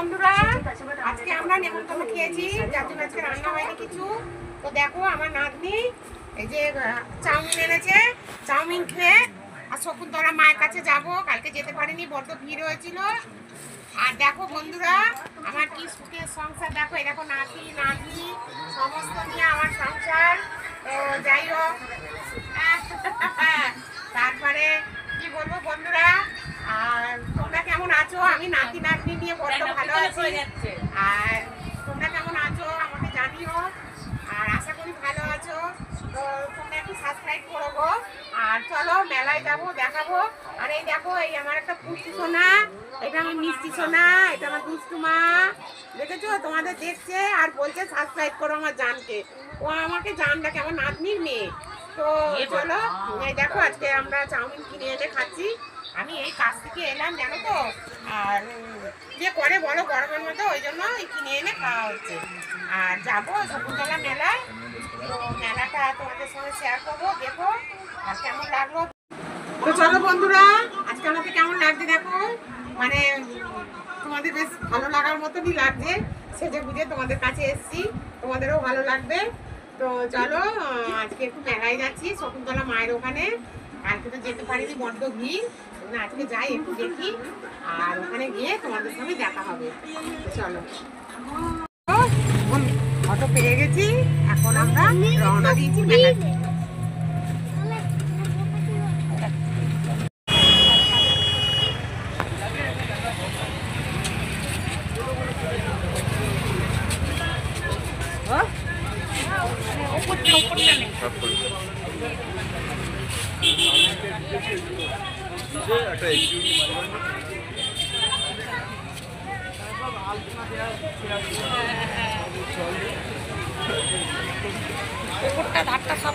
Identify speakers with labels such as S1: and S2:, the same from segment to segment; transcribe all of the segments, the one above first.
S1: বন্ধুরা, আজকে আমরা নেমন্তন্ন খেয়েছি, যার জন্য আজকে রান্না হয়নি কিছু। তো দেখো আমার নাতনি এই যে চাউমিন এনেছে, চাউমিন খেয়ে আর শকুন্তলা মায়ের কাছে যাব। কালকে যেতে পারিনি, বড্ড ভিড় হয়েছিল। আর দেখো বন্ধুরা, আমার কি সুখের সংসার। দেখো এই দেখো নাতি নাতনি সমস্ত নিয়ে আমার সংসার। তো যাই হোক, তারপরে কি বলবো বন্ধুরা, আর তোমরা কেমন আছো? আমি নাতি নাতনি নিয়ে বড্ড ভালো আছি। আর তোমরা কেমন আছো আমাকে জানিও, আর আশা করি ভালো আছো। তো তোমরা একটু সাবস্ক্রাইব করবো। আর চলো মেলায় যাবো, দেখাবো। আর এই দেখো, এই আমার একটা পুষ্টি সোনা, এটা আমার মিষ্টি সোনা, এটা আমার দুষ্টু মা। দেখেছো? তোমাদের দেখছে আর বলছে সাবস্ক্রাইব করো আমার জানকে। ও আমাকে জানটা কেমন নাতনির মেয়ে। তো চলো, এই দেখো আজকে আমরা চাউমিন কিনে এনে খাচ্ছি। আমি এই কাজ থেকে এলাম জানো তো, আর যে করে বলো গরমের মধ্যে, ওই জন্য কিনে এনে খাওয়া হচ্ছে। আর যাবো শকুন্তলা মেলায়। তো মেলাটা তোমাদের সঙ্গে শেয়ার করবো, দেখো আর কেমন লাগলো। তো চলো বন্ধুরা, আজকে আমাকে কেমন লাগছে দেখো। মানে তোমাদের বেশ ভালো লাগার মতনই লাগছে, সেজে বুঝে তোমাদের কাছে এসেছি, তোমাদেরও ভালো লাগবে। তো চলো, আজকে একটু মেলায় যাচ্ছি শকুন্তলা মায়ের ওখানে। কালকে তো যেতে পারিনি, বড্ড ভিড়। আজকে যাই, একটু দেখি, আর ওখানে গিয়ে তোমাদের সঙ্গে দেখা হবে। চলো, অটো পেয়ে গেছি, এখন আমরা রওনা দিয়েছি মেলায়। ধারটা সব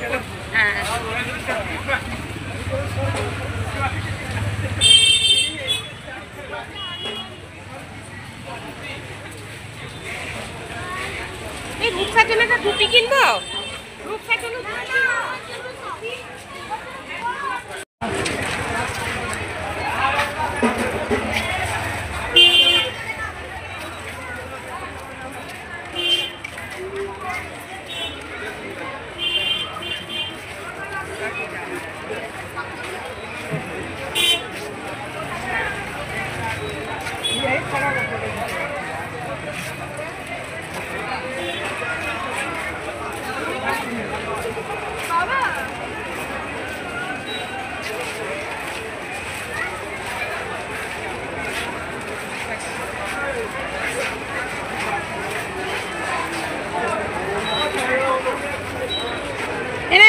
S1: এই রূপসার জন্য একটা টুপি কিনবো। রূপসার জন্য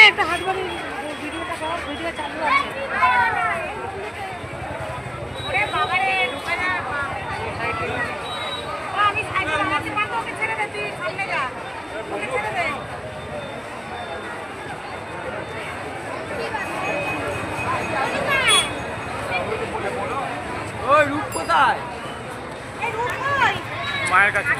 S1: একটা হাত বাড়ি ভিডিওটা কর, ভিডিও চালু আছে। আমি সাইকেল চালাতে পারবো, ওকে ছেড়ে দে, তুই সামনে যা, ওকে ছেড়ে দে।
S2: ওই রূপ কোথায়?
S1: এই রূপ কই?
S2: মায়ের কাছে।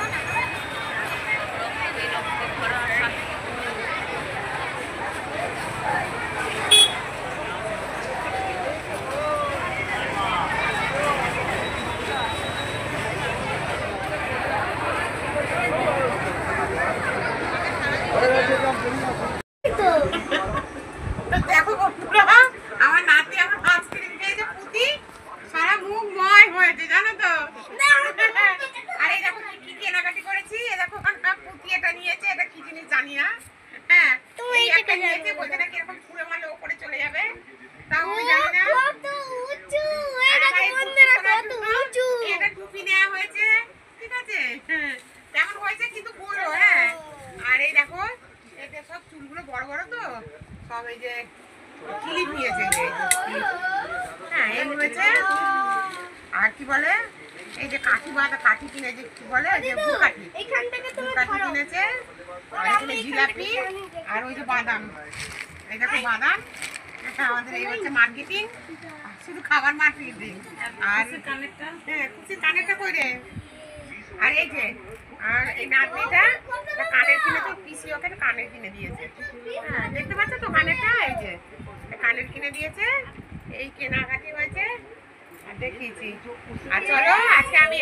S1: দেখো বন্ধুরা, আমার নাতি আমার আইসক্রিম খেয়েছে, পুতি সারা মুখ ময় হয়েছে জানো তো। আর এই দেখো কি কেনাকাটি করেছি। এ দেখো পুতি এটা নিয়েছে, এটা কি জিনিস জানি না। হ্যাঁ, এই একটা নিয়েছে, বলছে নাকি এরকম ছুঁড়ে মারলে ওপরে চলে যাবে। তাও আমি জানি না। এটা টুপি নেওয়া হয়েছে, ঠিক আছে, কেমন হয়েছে কিন্তু বলো। হ্যাঁ, আর এই দেখো এটা সব চুলগুলো বড় বড় তো, সব এই যে ক্লিপ নিয়েছে। হ্যাঁ, এই হয়েছে। আর কি বলে, এই যে কাঠি বাঁধা কাঠি কিনেছে, কি বলে যে কাঠি, কাঠি কিনেছে। আর এখানে জিলাপি, আর ওই যে বাদাম, এই দেখো বাদাম। আমাদের এই হচ্ছে মার্কেটিং, শুধু খাবার মার্কেটিং। আর হ্যাঁ, খুশির কানেরটা কই রে? আর এই যে, আর এই নাতনিটা কানের কিনেছে, পিসি ওকে কানের কিনে দিয়েছে। হ্যাঁ, দেখতে পাচ্ছ তো কানেরটা, এই যে কানের কিনে দিয়েছে। এই কেনাকাটি হয়েছে আর দেখিয়েছি। আর চলো, আজকে আমি